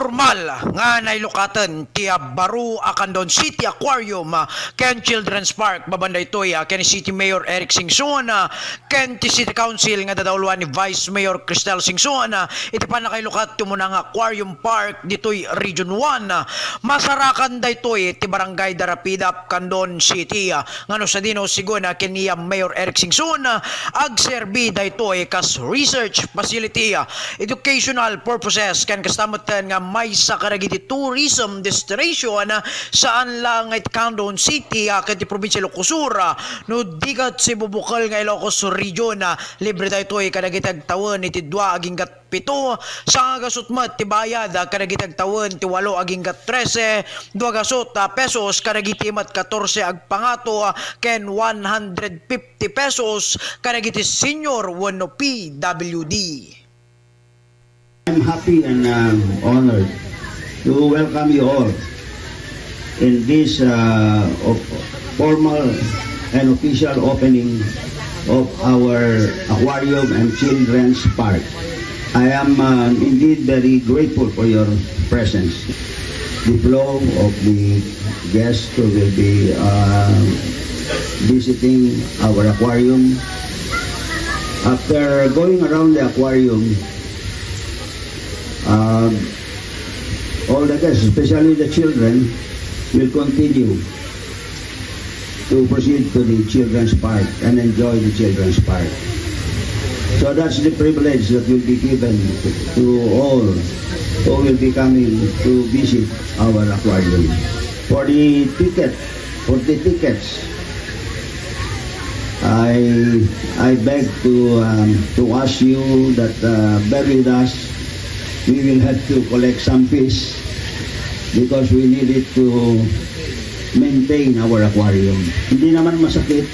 Formal nga nailukatan ti Baru Acandon City Aquarium ken Children's Park babanday toy ken City Mayor Eric Singson ken ti City Council nga dadawluan ni Vice Mayor Cristel Singson iti pa nakailukat ti munang Aquarium Park ditoy Region 1 masarakan daytoy ti Barangay Darapida Candon City ngano sa dino sigon ken ni Mayor Eric Singson agserbi daytoy kas research facility educational purposes ken kastamot nga may sa karagiti tourism destination saan lang it Candon City ket ti probinsya Ilocos no digat si bubukal nga Ilocos region libre daytoy kadagitag tawen iti 2 aging kat 7 sa gasutmat ti bayad kadagitag tawen ti 8 aging kat 13 2 gasot pesos kadagiti mat 14 ag pangato ken 150 pesos kadagiti senior wenno PWD. I'm happy and honored to welcome you all in this formal and official opening of our aquarium and children's park. I am indeed very grateful for your presence. The flow of the guests who will be visiting our aquarium. After going around the aquarium, all the guests, especially the children, will continue to proceed to the children's park and enjoy the children's park. So that's the privilege that will be given to all who will be coming to visit our aquarium. For the tickets, I beg to ask you that bear with us. We will have to collect some fees because we need it to maintain our aquarium. Hindi naman masakit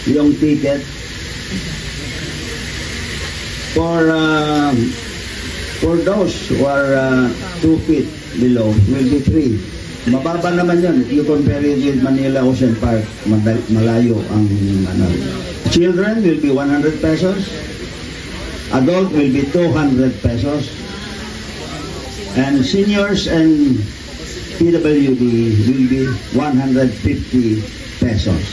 yung ticket. For those who are 2 feet below will be free. Mababa naman yun if you compare it with Manila Ocean Park. Malayo ang Children will be 100 pesos. Adult will be 200 pesos. And seniors and PWD will be 150 pesos.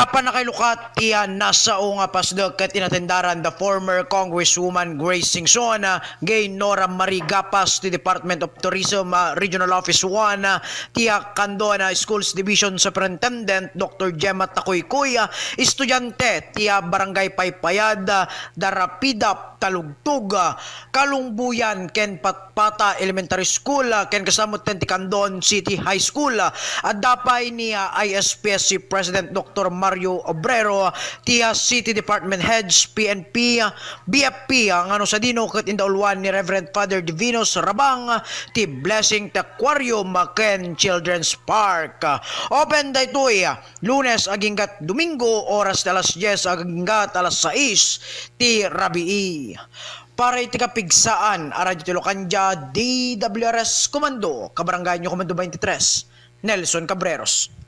Panakailukat tiyan nasa nga pasdag ket inatendaran the former Congresswoman Grace Singson gay Nora Marie Gapas ti Department of Tourism Regional Office 1 tiya Candon Schools Division Superintendent Dr. Gemma Takoykoy estudyante tiya Barangay Paypayad Darapida Talugtog Kalungbuyan ken Patpata Elementary School ken kasamot ti Candon City High School at dapay ni ISPSC President Dr. Mario Obrero tiya City Department Heads PNP BFP ngano sa dino ket indaulwan ni Reverend Father Divinos Rabang ti Blessing ti Aquarium ken Children's Park. Open daytoy Lunes aginggat Domingo oras alas 10 aginggat alas 6 ti Rabii. Para iti kapigsaan Radyo Tilocanja DWRS Komando Kabarangay nyo Komando 23 Nelson Cabreros.